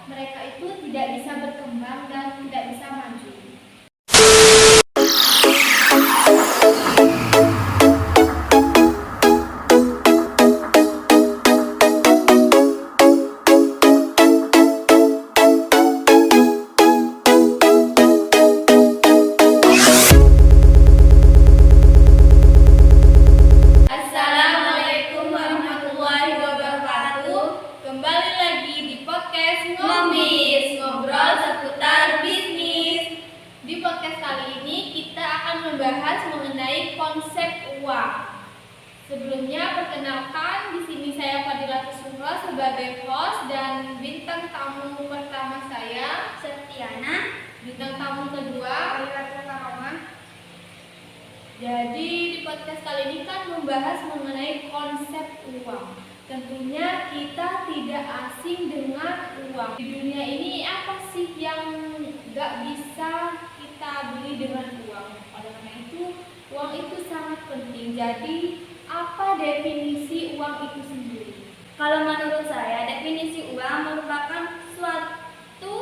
mereka itu tidak bisa berkembang dan tidak bisa maju. Membahas mengenai konsep uang. Sebelumnya perkenalkan, di sini saya Fadilatus Suhro sebagai host dan bintang tamu pertama saya Septiana, bintang tamu kedua Alilatul Karomah. Jadi di podcast kali ini kan membahas mengenai konsep uang. Tentunya kita tidak asing dengan uang. Di dunia ini apa sih yang gak bisa kita beli dengan uang? Oleh karena itu, uang itu sangat penting. Jadi, apa definisi uang itu sendiri? Kalau menurut saya, definisi uang merupakan suatu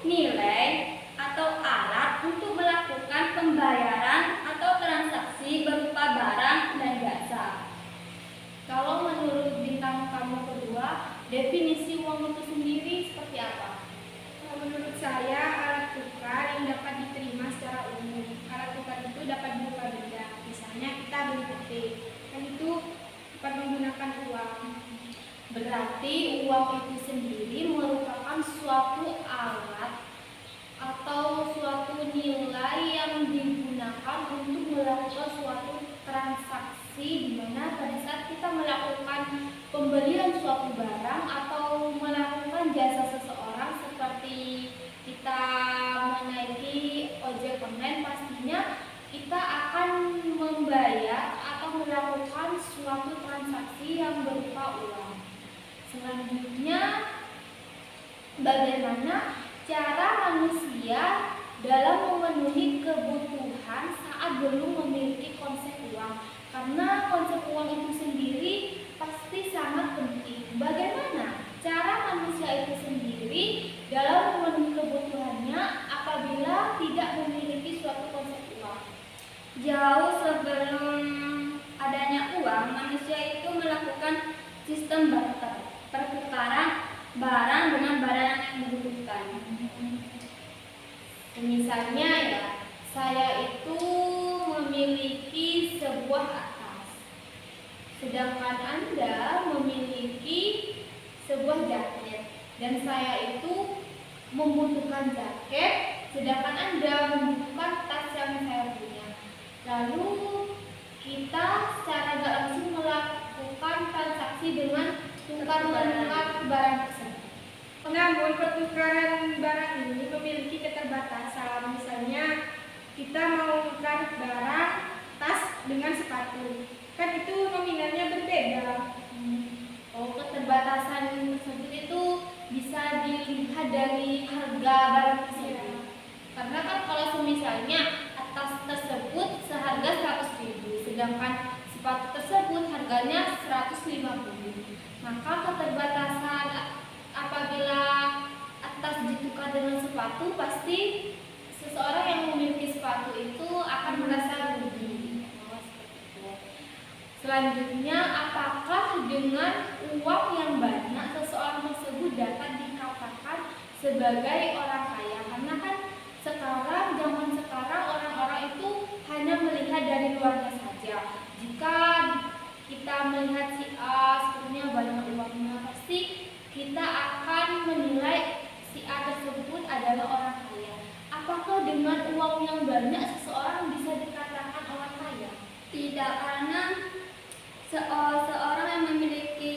nilai atau alat untuk melakukan pembayaran atau transaksi berupa barang dan jasa. Kalau menurut bintang tamu kedua, definisi uang itu sendiri seperti apa? Menurut saya, alat tukar yang dapat diterima secara umum. Alat tukar itu dapat berupa benda, misalnya kita beli petik, dan itu dapat menggunakan uang. Berarti uang itu sendiri merupakan suatu alat atau suatu nilai yang digunakan untuk melakukan suatu transaksi, di mana pada saat kita melakukan pembelian suatu barang atau melakukan jasa seseorang seperti kita menaiki ojek online, pastinya kita akan membayar atau melakukan suatu transaksi yang berupa uang. Selanjutnya, bagaimana cara manusia dalam memenuhi kebutuhan saat belum memiliki konsep uang? Karena konsep uang itu sendiri pasti sangat penting. Bagaimana cara manusia itu sendiri dalam memenuhi kebutuhannya apabila tidak memiliki suatu konsep uang? Jauh sebelum adanya uang, manusia itu melakukan sistem barter, pertukaran barang dengan barang yang dibutuhkan. Misalnya ya, saya itu memiliki sebuah atas, sedangkan Anda memiliki sebuah jaket, dan saya itu membutuhkan jaket, sedangkan Anda membutuhkan tas yang saya punya. Lalu kita secara gak langsung melakukan transaksi dengan tukar-menukar barang tersebut. Namun pertukaran barang ini memiliki keterbatasan. Misalnya kita mau tukar barang tas dengan sepatu, kan itu nominalnya berbeda. Oh, keterbatasan tersebut itu bisa dilihat dari harga barang tersebut. Karena kan kalau misalnya tas tersebut seharga 100.000, sedangkan sepatu tersebut harganya 150. Maka keterbatasan apabila tas ditukar dengan sepatu, pasti seseorang yang memiliki sepatu itu akan merasa rugi. Selanjutnya, apakah dengan uang yang banyak seseorang tersebut dapat dikatakan sebagai orang kaya? Karena kan zaman sekarang orang-orang itu hanya melihat dari luarnya saja. Jika kita melihat si A sepertinya banyak uangnya, pasti kita akan menilai si A tersebut adalah orang kaya. Apakah dengan uang yang banyak seseorang bisa dikatakan orang kaya? Tidak, karena seorang yang memiliki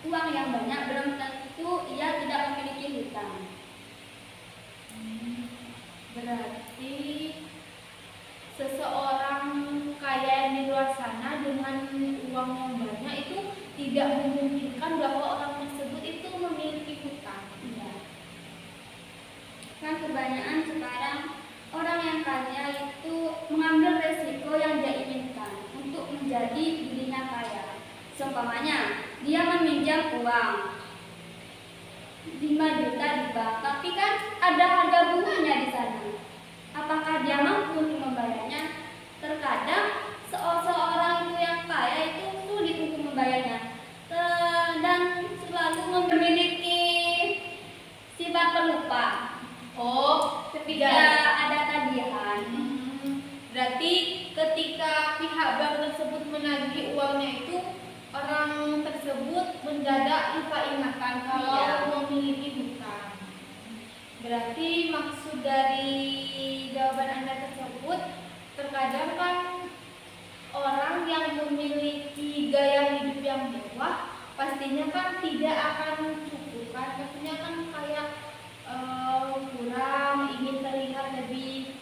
uang yang banyak belum tentu ia tidak memiliki hutang. Berarti seseorang kaya di luar sana dengan uang yang banyak itu tidak memungkinkan bahwa orang tersebut itu memiliki hutang. Ya. Kan kebanyakan sekarang orang yang kaya itu mengambil resiko yang dia inginkan untuk menjadi dirinya kaya. Seumpamanya dia meminjam uang 5 juta di bank, tapi kan ada harga bunganya di sana. Apakah dia mampu untuk membayarnya? Terkadang seorang itu yang kaya itu sulit untuk membayarnya dan selalu memiliki sifat pelupa. Oh, Ketika ada tagihan, berarti ketika pihak bank tersebut menagih uangnya itu, orang tersebut mendadak lupa ingatan kalau Iya. memiliki hutang. Berarti maksud dari jawaban Anda tersebut, terkadang kan orang yang memiliki gaya hidup yang mewah pastinya kan tidak akan cukup kan, maksudnya kan kayak kurang, ingin terlihat lebih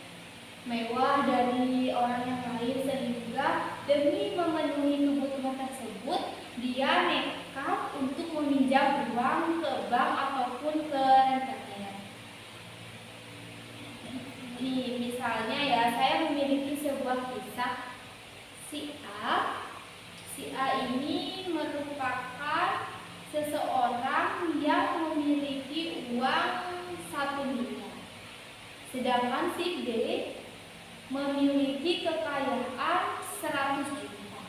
mewah dari orang yang lain, sehingga demi memenuhi kebutuhan tersebut dia nekat untuk meminjam uang ke bank ataupun ke rentenir. Nih, misalnya ya, saya memiliki sebuah kisah. Si A ini merupakan seseorang yang memiliki uang 1 miliar. Sedangkan si B memiliki kekayaan 100 juta.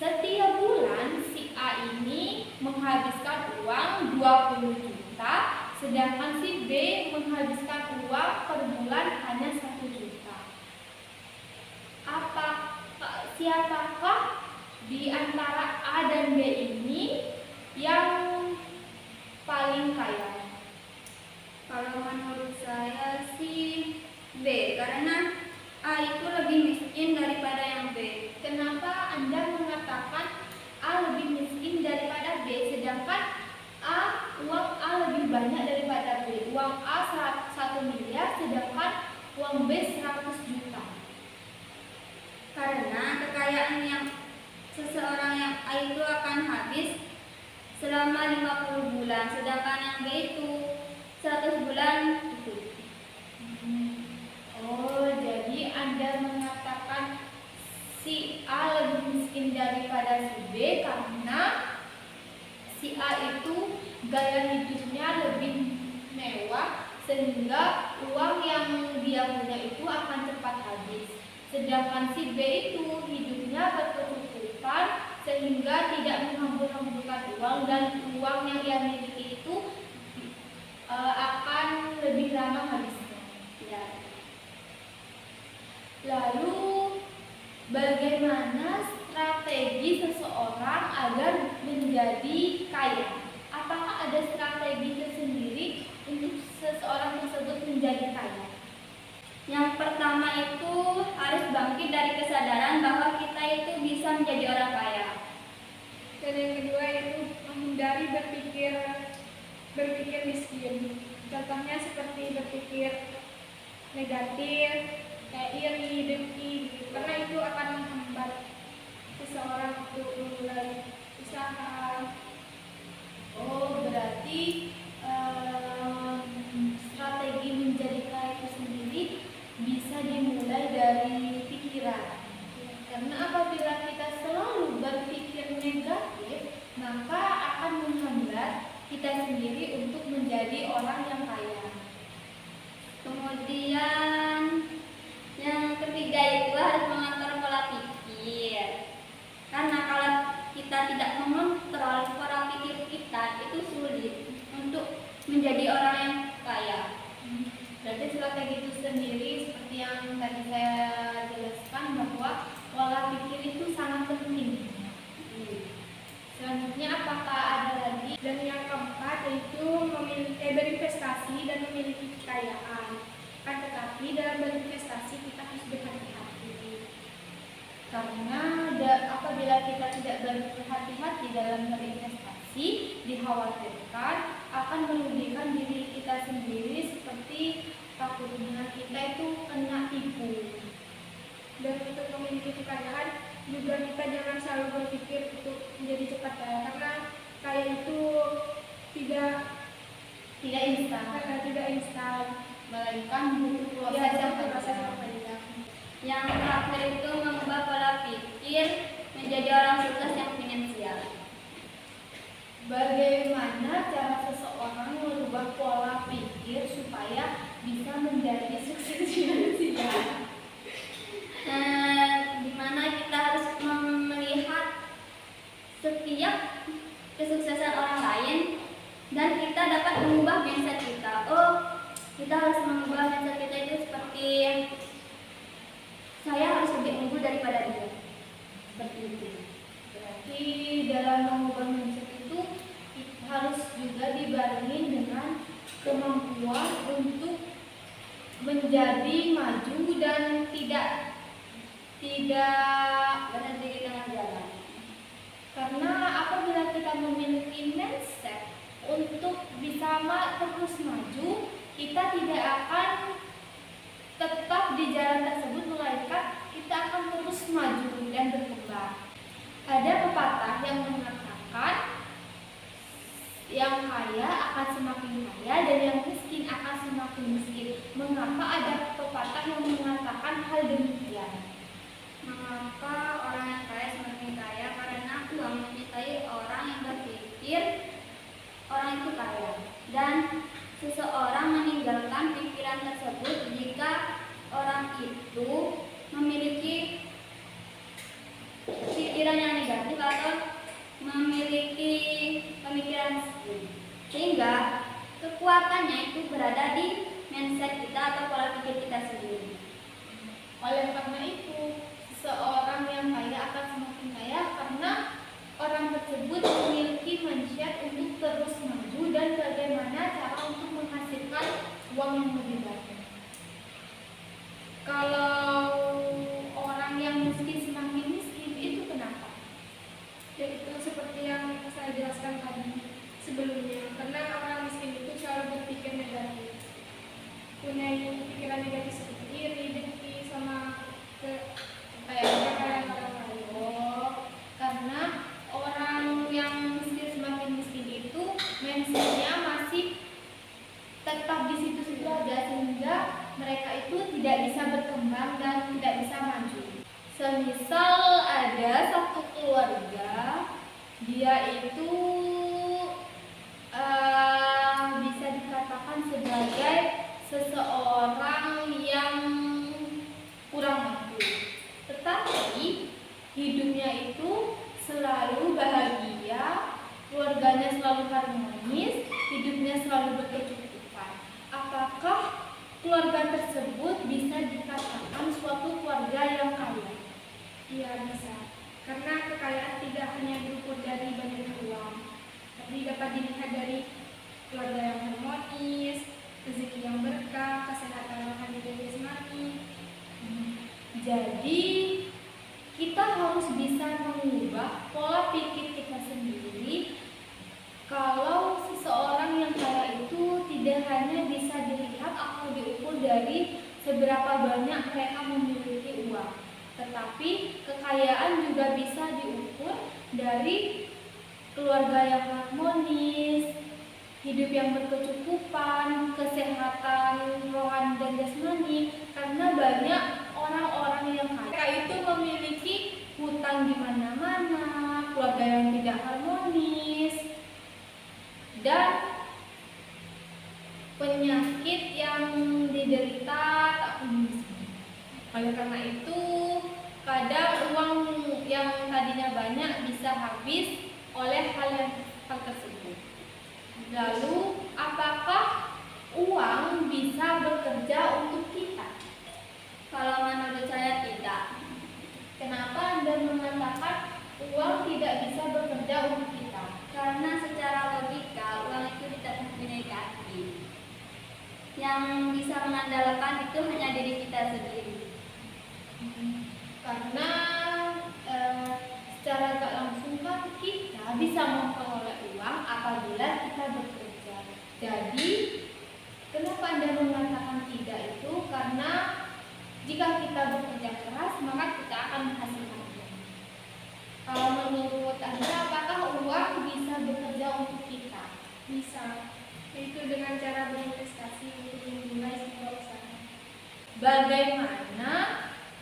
Setiap bulan si A ini menghabiskan uang 20 juta, sedangkan si B menghabiskan uang per bulan hanya 1 juta. Siapakah di antara A dan B ini yang paling kaya? kalau menurut saya sih B, karena A itu lebih miskin daripada yang B. Kenapa Anda mengatakan A lebih miskin daripada B, sedangkan uang A lebih banyak daripada B? Uang A 1 miliar, sedangkan uang B 100 juta. Karena kekayaan yang seseorang yang A itu akan habis selama 50 bulan, sedangkan yang B itu 100 bulan itu. Oh, jadi Anda mengatakan si A lebih miskin daripada si B karena si A itu gaya hidupnya lebih mewah, sehingga uang yang dia punya itu akan cepat habis. Sedangkan si B itu hidupnya berkecukupan sehingga tidak menghambur-hamburkan uang, dan uang yang ia miliki itu akan lebih lama habisnya. Ya. Lalu bagaimana strategi seseorang agar menjadi kaya? Apakah ada strategi tersendiri untuk seseorang tersebut menjadi kaya? Yang pertama itu harus bangkit dari kesadaran bahwa kita itu bisa menjadi orang kaya. Dan yang kedua itu menghindari berpikir miskin. Contohnya seperti berpikir negatif, kayak iri, dengki, gitu. Karena itu akan menghambat seseorang untuk memulai usaha. Oh, berarti strategi menjadi kaya itu sendiri bisa dimulai dari pikiran. Karena apabila kita selalu berpikir negatif, maka akan menghambat kita sendiri untuk menjadi orang yang kaya. Kemudian yang ketiga itu harus mengatur pola pikir. Karena kalau kita tidak mengontrol pola pikir kita, itu sulit untuk menjadi orang yang kaya. Berarti strategi itu sendiri seperti yang tadi saya jelaskan, bahwa pola pikir itu sangat penting. Selanjutnya apakah ada lagi? Dan yang keempat yaitu berinvestasi dan memiliki kekayaan. Kan tetapi dalam berinvestasi kita harus berhati-hati. Karena apabila kita tidak berhati-hati dalam berinvestasi, dikhawatirkan akan merugikan diri kita sendiri, seperti takutnya kita itu kena tipu. Dan untuk memiliki kekayaan juga kita jangan selalu berpikir untuk menjadi cepat kaya, karena kaya itu tidak instan, Melainkan butuh proses ya, yang proses panjang. yang panjang. Yang terakhir itu mengubah pola pikir menjadi orang sukses yang finansial. Bagaimana cara seseorang harus mengubah mindset kita itu seperti saya harus lebih unggul daripada dia. Seperti itu. Berarti dalam mengubah mindset itu harus juga dibarengi dengan kemampuan untuk menjadi maju dan tidak berhenti di tengah jalan. karena apabila kita memiliki mindset untuk bisa terus maju, kita tidak akan tetap di jalan tersebut, melainkan kita akan terus maju dan berkembang. Ada pepatah yang mengatakan yang kaya akan semakin kaya dan yang miskin akan semakin miskin. Mengapa ada pepatah yang mengatakan hal demikian? Mengapa orang yang kaya semakin kaya? Karena uang mencintai orang yang berpikir orang itu kaya, dan seseorang meninggalkan pikiran tersebut jika orang itu memiliki pikiran yang negatif atau memiliki pemikiran miskin, sehingga kekuatannya itu berada di mindset kita atau pola pikir kita sendiri. Oleh karena itu, seseorang yang kaya akan semakin kaya karena orang tersebut memiliki mindset untuk terus maju dan bagaimana cara untuk menghasilkan uang yang lebih banyak. Kalau orang yang miskin semakin miskin, itu kenapa? Yaitu seperti yang saya jelaskan tadi sebelumnya, karena orang miskin itu selalu berpikir negatif, punya pikiran negatif seperti iri, dengki, sama kekayaan orang lain. Karena orang yang miskin semakin miskin itu mindsetnya masih tetap di situ-situ aja, sehingga mereka itu tidak bisa berkembang dan tidak bisa maju. Semisal ada satu keluarga, dia itu bisa dikatakan sebagai seseorang yang kurang mampu, tetapi hidupnya itu selalu bahagia, keluarganya selalu harmonis, hidupnya selalu berkecukupan. Apakah keluarga tersebut bisa dikatakan suatu keluarga yang kaya? Iya, bisa. Karena kekayaan tidak hanya berukur dari banyaknya uang, tapi dapat dilihat dari keluarga yang harmonis, rezeki yang berkah, kesehatan rohani dan jasmani. Jadi kita harus bisa mengubah pola pikir kita sendiri. Kalau seseorang yang kaya itu tidak hanya bisa dilihat atau diukur dari seberapa banyak mereka memiliki uang, tetapi kekayaan juga bisa diukur dari keluarga yang harmonis, hidup yang berkecukupan, kesehatan rohani dan jasmani. Karena banyak orang-orang yang kaya itu memiliki hutang di mana-mana, keluarga yang tidak harmonis, dan penyakit yang diderita tak kunjung. Oleh karena itu, kadang uang yang tadinya banyak bisa habis oleh hal tersebut. Lalu, apakah uang bisa bekerja untuk kita? Kalau menurut saya tidak. Kenapa Anda mengatakan uang tidak bisa bekerja untuk kita? Karena secara logika uang itu tidak mempunyai kaki. Yang bisa mengandalkan itu hanya diri kita sendiri. Karena secara tak langsung kan kita bisa memperoleh uang apabila kita bekerja. Jadi kenapa Anda mengatakan tidak itu? Karena jika kita bekerja keras, maka kita akan menghasilkan uang. Kalau menurut Anda, apakah uang bisa bekerja untuk kita? Bisa, yaitu dengan cara berinvestasi untuk memulai sebuah usaha. Bagaimana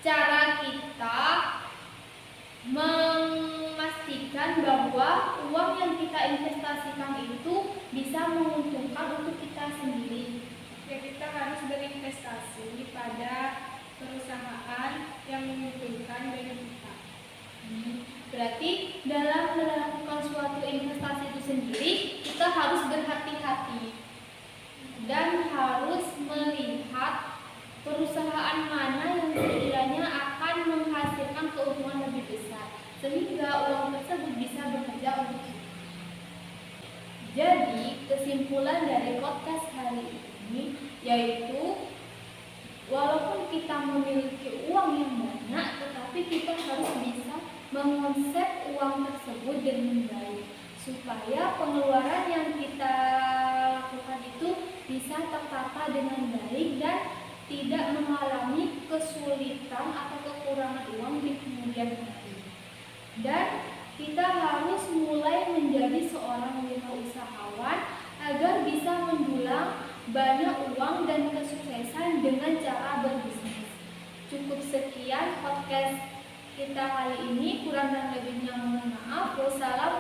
cara kita memastikan bahwa uang yang kita investasikan itu bisa menguntungkan untuk kita sendiri? Ya, kita harus berinvestasi pada perusahaan yang menguntungkan bagi kita. Berarti dalam melakukan suatu investasi itu sendiri, kita harus berhati-hati dan harus melihat perusahaan mana yang sekiranya akan menghasilkan keuntungan lebih besar, sehingga uang tersebut bisa bekerja untuk kita. Jadi, kesimpulan dari podcast hari ini yaitu walaupun kita memiliki uang yang banyak, tetapi kita harus bisa mengonsep uang tersebut dengan baik supaya pengeluaran yang kita lakukan itu bisa tertata dengan baik dan tidak mengalami kesulitan atau kekurangan uang di kemudian hari. Dan kita harus mulai menjadi seorang wirausahawan agar bisa mendulang banyak uang dan kesuksesan dengan cara berbisnis. Cukup sekian podcast kita kali ini, kurang dan lebihnya mohon maaf. Wassalamualaikum